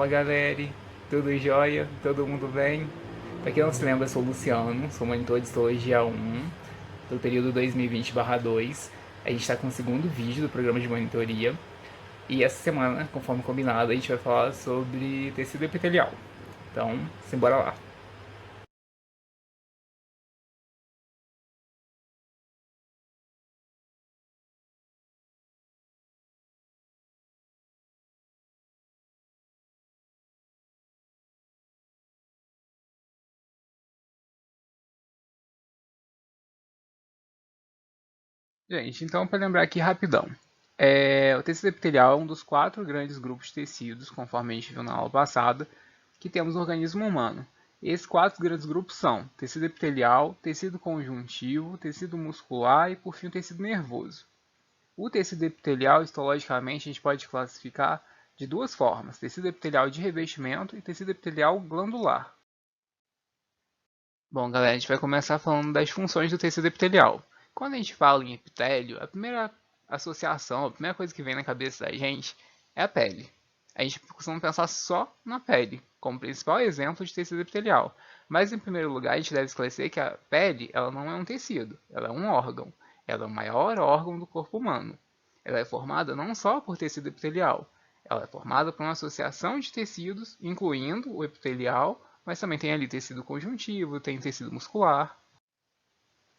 Fala galera, tudo jóia? Todo mundo bem? Pra quem não se lembra, eu sou o Luciano, sou monitor de histologia 1 do período 2020/2. A gente está com o segundo vídeo do programa de monitoria e essa semana, conforme combinado, a gente vai falar sobre tecido epitelial. Então, simbora lá. Gente, então para lembrar aqui rapidão, o tecido epitelial é um dos 4 grandes grupos de tecidos, conforme a gente viu na aula passada, que temos no organismo humano. Esses 4 grandes grupos são tecido epitelial, tecido conjuntivo, tecido muscular e, por fim, o tecido nervoso. O tecido epitelial, histologicamente, a gente pode classificar de duas formas: tecido epitelial de revestimento e tecido epitelial glandular. Bom, galera, a gente vai começar falando das funções do tecido epitelial. Quando a gente fala em epitélio, a primeira associação, a primeira coisa que vem na cabeça da gente é a pele. A gente costuma pensar só na pele, como principal exemplo de tecido epitelial. Mas, em primeiro lugar, a gente deve esclarecer que a pele ela não é um tecido, ela é um órgão. Ela é o maior órgão do corpo humano. Ela é formada não só por tecido epitelial, ela é formada por uma associação de tecidos, incluindo o epitelial, mas também tem ali tecido conjuntivo, tem tecido muscular.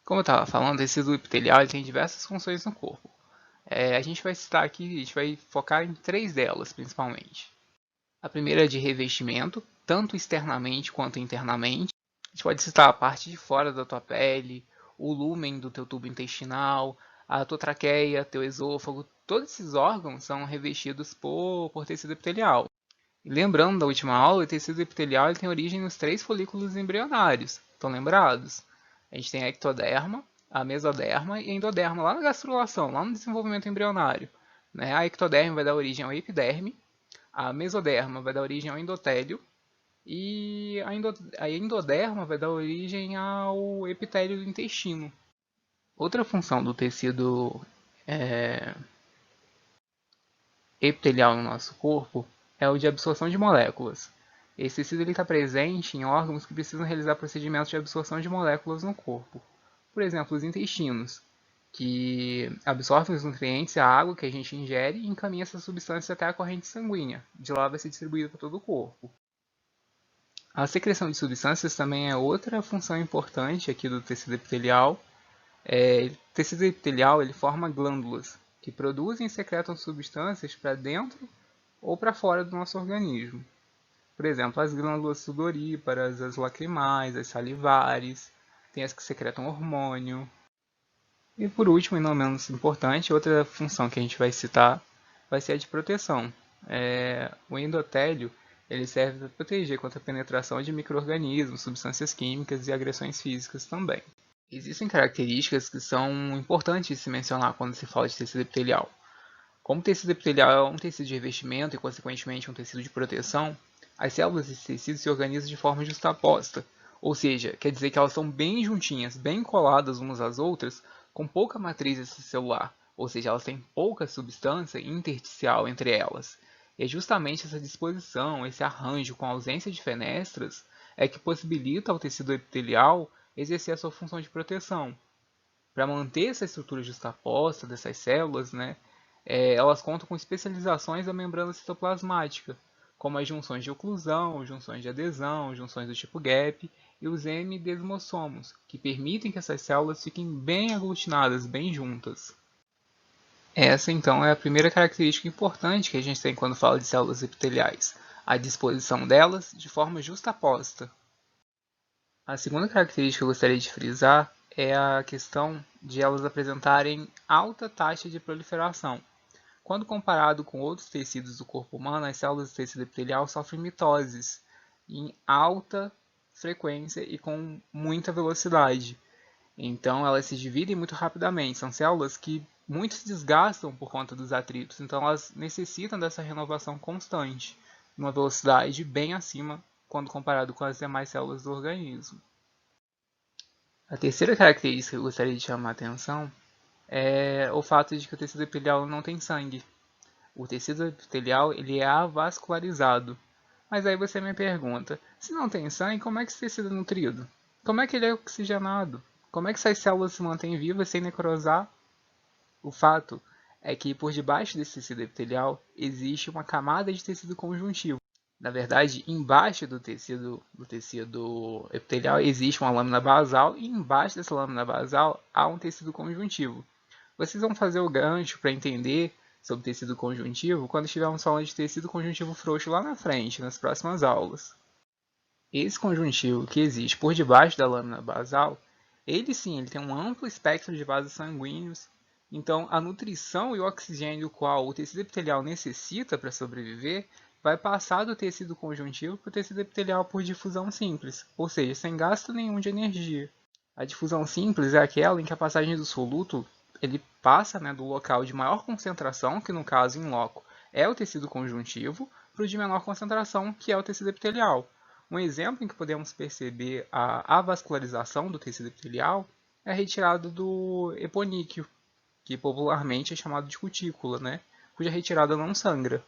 Como eu estava falando, o tecido epitelial ele tem diversas funções no corpo. A gente vai citar aqui, a gente vai focar em 3 delas, principalmente. A primeira é de revestimento, tanto externamente quanto internamente. A gente pode citar a parte de fora da tua pele, o lúmen do teu tubo intestinal, a tua traqueia, teu esôfago. Todos esses órgãos são revestidos por tecido epitelial. E lembrando da última aula, o tecido epitelial ele tem origem nos 3 folículos embrionários. Estão lembrados? A gente tem a ectoderma, a mesoderma e a endoderma lá na gastrulação, lá no desenvolvimento embrionário. A ectoderma vai dar origem ao epiderme, a mesoderma vai dar origem ao endotélio e a endoderma vai dar origem ao epitélio do intestino. Outra função do tecido epitelial no nosso corpo é o de absorção de moléculas. Esse tecido está presente em órgãos que precisam realizar procedimentos de absorção de moléculas no corpo. Por exemplo, os intestinos, que absorvem os nutrientes e a água que a gente ingere e encaminha essas substâncias até a corrente sanguínea. De lá vai ser distribuída para todo o corpo. A secreção de substâncias também é outra função importante aqui do tecido epitelial. O tecido epitelial ele forma glândulas que produzem e secretam substâncias para dentro ou para fora do nosso organismo. Por exemplo, as glândulas sudoríparas, as lacrimais, as salivares, tem as que secretam hormônio. E por último, e não menos importante, outra função que a gente vai citar vai ser a de proteção. O endotélio ele serve para proteger contra a penetração de micro-organismos, substâncias químicas e agressões físicas também. Existem características que são importantes de se mencionar quando se fala de tecido epitelial. Como o tecido epitelial é um tecido de revestimento e, consequentemente, um tecido de proteção, as células desse tecido se organizam de forma justaposta, ou seja, quer dizer que elas estão bem juntinhas, bem coladas umas às outras, com pouca matriz extracelular, ou seja, elas têm pouca substância intersticial entre elas. E é justamente essa disposição, esse arranjo com ausência de fenestras, é que possibilita ao tecido epitelial exercer a sua função de proteção. Para manter essa estrutura justaposta dessas células, elas contam com especializações da membrana citoplasmática, como as junções de oclusão, junções de adesão, junções do tipo gap e os M-desmossomos, que permitem que essas células fiquem bem aglutinadas, bem juntas. Essa, então, é a primeira característica importante que a gente tem quando fala de células epiteliais, a disposição delas de forma justaposta. A segunda característica que eu gostaria de frisar é a questão de elas apresentarem alta taxa de proliferação. Quando comparado com outros tecidos do corpo humano, as células do tecido epitelial sofrem mitoses em alta frequência e com muita velocidade. Então, elas se dividem muito rapidamente. São células que muito se desgastam por conta dos atritos. Então, elas necessitam dessa renovação constante, numa velocidade bem acima quando comparado com as demais células do organismo. A terceira característica que eu gostaria de chamar a atenção é o fato de que o tecido epitelial não tem sangue. O tecido epitelial ele é avascularizado. Mas aí você me pergunta, se não tem sangue, como é que esse tecido é nutrido? Como é que ele é oxigenado? Como é que essas células se mantêm vivas sem necrosar? O fato é que por debaixo desse tecido epitelial existe uma camada de tecido conjuntivo. Na verdade, embaixo do tecido epitelial existe uma lâmina basal e embaixo dessa lâmina basal há um tecido conjuntivo. Vocês vão fazer o gancho para entender sobre tecido conjuntivo quando estivermos falando de tecido conjuntivo frouxo lá na frente, nas próximas aulas. Esse conjuntivo que existe por debaixo da lâmina basal, ele sim, ele tem um amplo espectro de vasos sanguíneos. Então, a nutrição e o oxigênio qual o tecido epitelial necessita para sobreviver vai passar do tecido conjuntivo para o tecido epitelial por difusão simples, ou seja, sem gasto nenhum de energia. A difusão simples é aquela em que a passagem do soluto ele passa, né, do local de maior concentração, que no caso em loco é o tecido conjuntivo, para o de menor concentração, que é o tecido epitelial. Um exemplo em que podemos perceber a avascularização do tecido epitelial é a retirada do eponíqueo, que popularmente é chamado de cutícula, né, cuja retirada não sangra.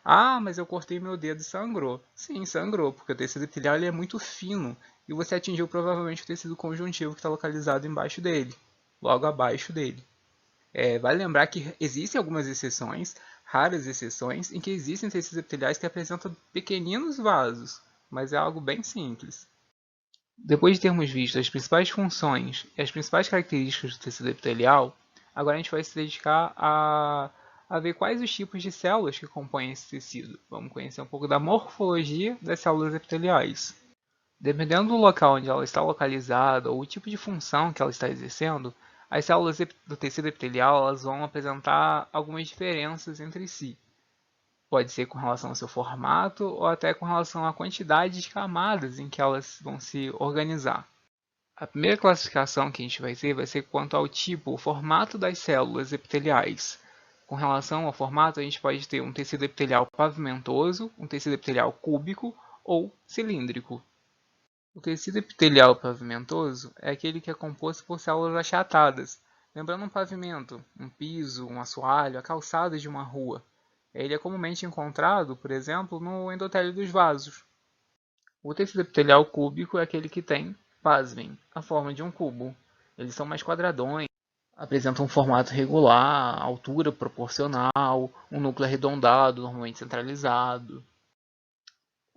Ah, mas eu cortei meu dedo e sangrou. Sim, sangrou, porque o tecido epitelial ele é muito fino e você atingiu provavelmente o tecido conjuntivo que está localizado embaixo dele, logo abaixo dele. Vale lembrar que existem algumas exceções, raras exceções, em que existem tecidos epiteliais que apresentam pequeninos vasos, mas é algo bem simples. Depois de termos visto as principais funções e as principais características do tecido epitelial, agora a gente vai se dedicar a ver quais os tipos de células que compõem esse tecido. Vamos conhecer um pouco da morfologia das células epiteliais. Dependendo do local onde ela está localizada ou o tipo de função que ela está exercendo, as células do tecido epitelial elas vão apresentar algumas diferenças entre si. Pode ser com relação ao seu formato ou até com relação à quantidade de camadas em que elas vão se organizar. A primeira classificação que a gente vai ser quanto ao tipo, o formato das células epiteliais. Com relação ao formato, a gente pode ter um tecido epitelial pavimentoso, um tecido epitelial cúbico ou cilíndrico. O tecido epitelial pavimentoso é aquele que é composto por células achatadas, lembrando um pavimento, um piso, um assoalho, a calçada de uma rua. Ele é comumente encontrado, por exemplo, no endotélio dos vasos. O tecido epitelial cúbico é aquele que tem, pasmem, a forma de um cubo. Eles são mais quadradões, apresentam um formato regular, altura proporcional, um núcleo arredondado, normalmente centralizado.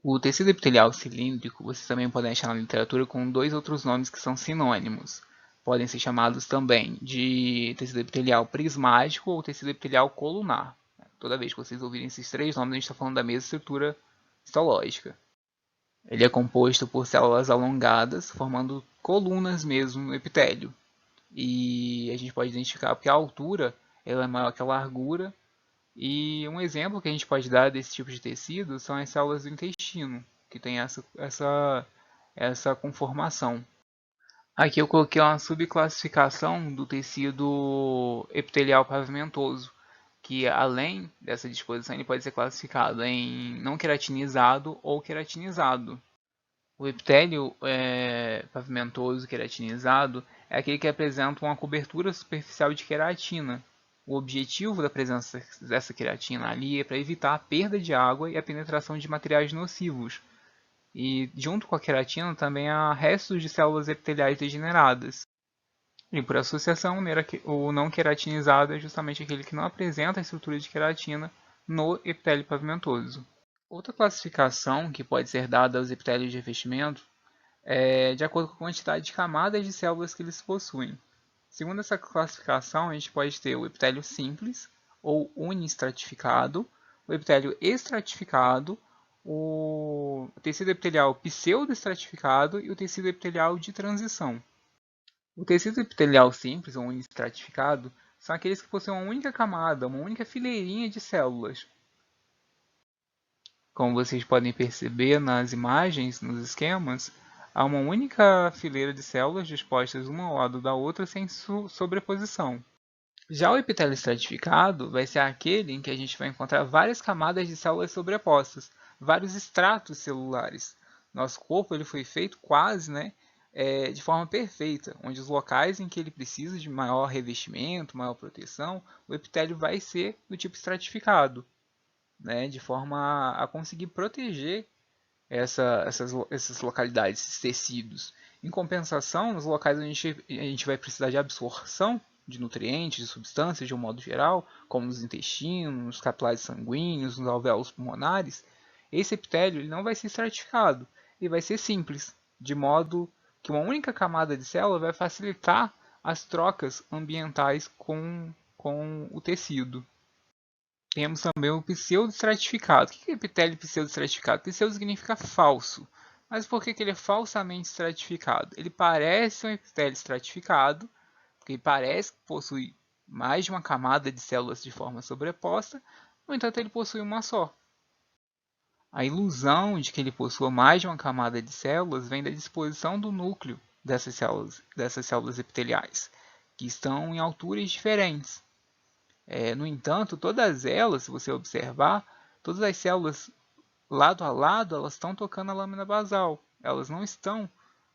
O tecido epitelial cilíndrico vocês também podem achar na literatura com dois outros nomes que são sinônimos. Podem ser chamados também de tecido epitelial prismático ou tecido epitelial colunar. Toda vez que vocês ouvirem esses três nomes, a gente está falando da mesma estrutura histológica. Ele é composto por células alongadas, formando colunas mesmo no epitélio. E a gente pode identificar porque a altura ela é maior que a largura. E um exemplo que a gente pode dar desse tipo de tecido são as células do intestino, que tem essa conformação. Aqui eu coloquei uma subclassificação do tecido epitelial pavimentoso, que além dessa disposição ele pode ser classificado em não queratinizado ou queratinizado. O epitélio pavimentoso queratinizado é aquele que apresenta uma cobertura superficial de queratina. O objetivo da presença dessa queratina ali é para evitar a perda de água e a penetração de materiais nocivos. E junto com a queratina também há restos de células epiteliais degeneradas. E por associação, o não queratinizado é justamente aquele que não apresenta a estrutura de queratina no epitélio pavimentoso. Outra classificação que pode ser dada aos epitélios de revestimento é de acordo com a quantidade de camadas de células que eles possuem. Segundo essa classificação, a gente pode ter o epitélio simples ou unistratificado, o epitélio estratificado, o tecido epitelial pseudoestratificado e o tecido epitelial de transição. O tecido epitelial simples ou unistratificado são aqueles que possuem uma única camada, uma única fileirinha de células. Como vocês podem perceber nas imagens, nos esquemas, há uma única fileira de células dispostas uma ao lado da outra sem sobreposição. Já o epitélio estratificado vai ser aquele em que a gente vai encontrar várias camadas de células sobrepostas, vários estratos celulares. Nosso corpo ele foi feito quase de forma perfeita, onde os locais em que ele precisa de maior revestimento, maior proteção, o epitélio vai ser do tipo estratificado. De forma a conseguir proteger essas localidades, esses tecidos. Em compensação, nos locais onde a gente vai precisar de absorção de nutrientes, de substâncias de um modo geral, como nos intestinos, nos capilares sanguíneos, nos alvéolos pulmonares, esse epitélio ele não vai ser estratificado, ele vai ser simples, de modo que uma única camada de célula vai facilitar as trocas ambientais com o tecido. Temos também o pseudoestratificado. O que é epitélio pseudoestratificado? Pseudo significa falso. Mas por que ele é falsamente estratificado? Ele parece um epitélio estratificado, porque ele parece que possui mais de uma camada de células de forma sobreposta, no entanto ele possui uma só. A ilusão de que ele possua mais de uma camada de células vem da disposição do núcleo dessas células epiteliais, que estão em alturas diferentes. No entanto, todas elas, se você observar, todas as células lado a lado, elas estão tocando a lâmina basal. Elas não estão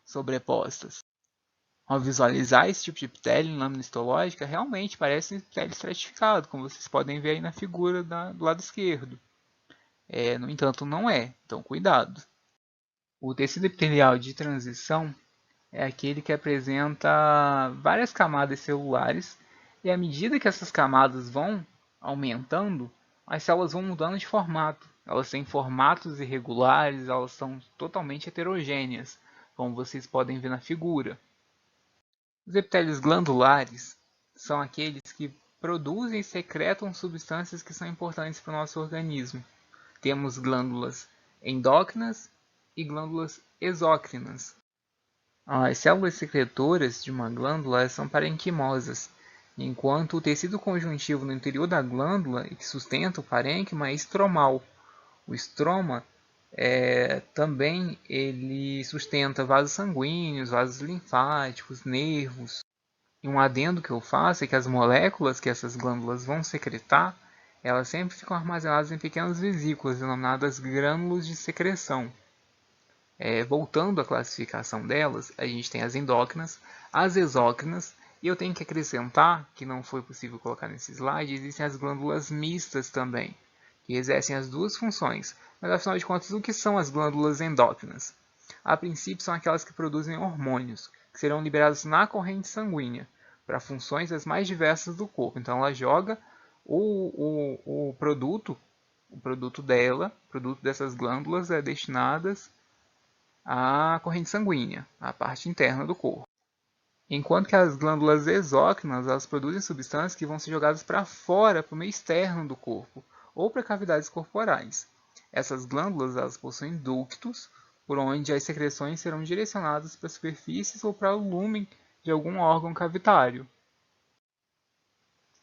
sobrepostas. Ao visualizar esse tipo de epitélio em lâmina histológica, realmente parece um epitélio estratificado, como vocês podem ver aí na figura do lado esquerdo. No entanto, não é, então cuidado. O tecido epitelial de transição é aquele que apresenta várias camadas celulares e à medida que essas camadas vão aumentando, as células vão mudando de formato. Elas têm formatos irregulares, elas são totalmente heterogêneas, como vocês podem ver na figura. Os epitélios glandulares são aqueles que produzem e secretam substâncias que são importantes para o nosso organismo. Temos glândulas endócrinas e glândulas exócrinas. As células secretoras de uma glândula são parenquimosas, enquanto o tecido conjuntivo no interior da glândula que sustenta o parênquima é estromal. O estroma também ele sustenta vasos sanguíneos, vasos linfáticos, nervos. E um adendo que eu faço é que as moléculas que essas glândulas vão secretar, elas sempre ficam armazenadas em pequenas vesículas, denominadas grânulos de secreção. Voltando à classificação delas, a gente tem as endócrinas, as exócrinas, e eu tenho que acrescentar, que não foi possível colocar nesse slide, existem as glândulas mistas também, que exercem as duas funções. Mas afinal de contas, o que são as glândulas endócrinas? A princípio são aquelas que produzem hormônios, que serão liberados na corrente sanguínea, para funções as mais diversas do corpo. Então ela joga o produto dela, o produto dessas glândulas destinadas à corrente sanguínea, à parte interna do corpo. Enquanto que as glândulas exócrinas elas produzem substâncias que vão ser jogadas para fora, para o meio externo do corpo, ou para cavidades corporais. Essas glândulas elas possuem ductos, por onde as secreções serão direcionadas para superfícies ou para o lúmen de algum órgão cavitário.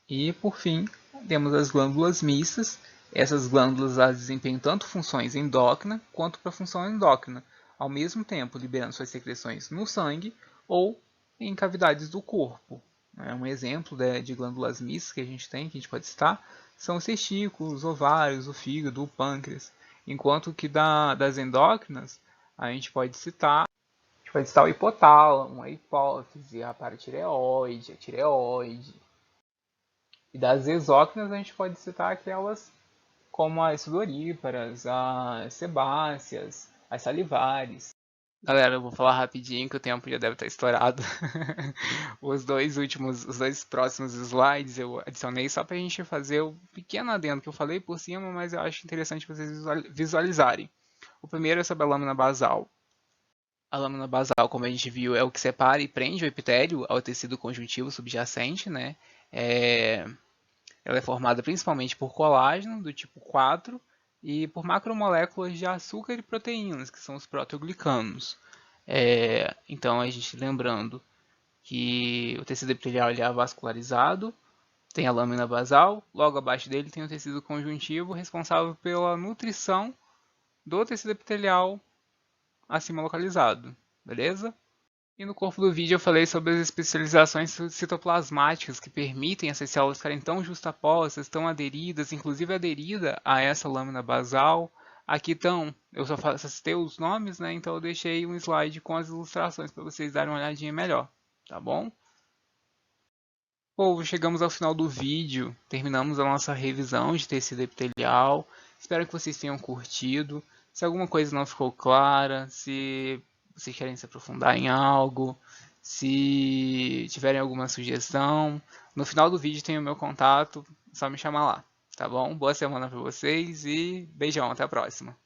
E, por fim, temos as glândulas mistas. Essas glândulas elas desempenham tanto funções endócrina quanto para função endócrina, ao mesmo tempo liberando suas secreções no sangue ou em cavidades do corpo. Um exemplo de glândulas mistas que a gente pode citar, são os testículos, os ovários, o fígado, o pâncreas. Enquanto que das endócrinas, a gente pode citar o hipotálamo, a hipófise, a paratireoide, a tireoide. E das exócrinas, a gente pode citar aquelas como as sudoríparas, as sebáceas, as salivares. Galera, eu vou falar rapidinho que o tempo já deve estar estourado. Os dois próximos slides eu adicionei só para a gente fazer o pequeno adendo que eu falei por cima, mas eu acho interessante vocês visualizarem. O primeiro é sobre a lâmina basal. A lâmina basal, como a gente viu, é o que separa e prende o epitélio ao tecido conjuntivo subjacente, né? Ela é formada principalmente por colágeno do tipo 4 e por macromoléculas de açúcar e proteínas, que são os proteoglicanos. Então, a gente lembrando que o tecido epitelial é avascularizado, tem a lâmina basal, logo abaixo dele tem o tecido conjuntivo responsável pela nutrição do tecido epitelial acima localizado, beleza? E no corpo do vídeo eu falei sobre as especializações citoplasmáticas que permitem essas células ficarem tão justapostas, tão aderidas, inclusive aderida a essa lâmina basal. Aqui estão, eu só citei os nomes, né? Então eu deixei um slide com as ilustrações para vocês darem uma olhadinha melhor, tá bom? Povo, chegamos ao final do vídeo, terminamos a nossa revisão de tecido epitelial. Espero que vocês tenham curtido. Se alguma coisa não ficou clara, se vocês querem se aprofundar em algo, se tiverem alguma sugestão, no final do vídeo tem o meu contato, é só me chamar lá, tá bom? Boa semana para vocês e beijão, até a próxima.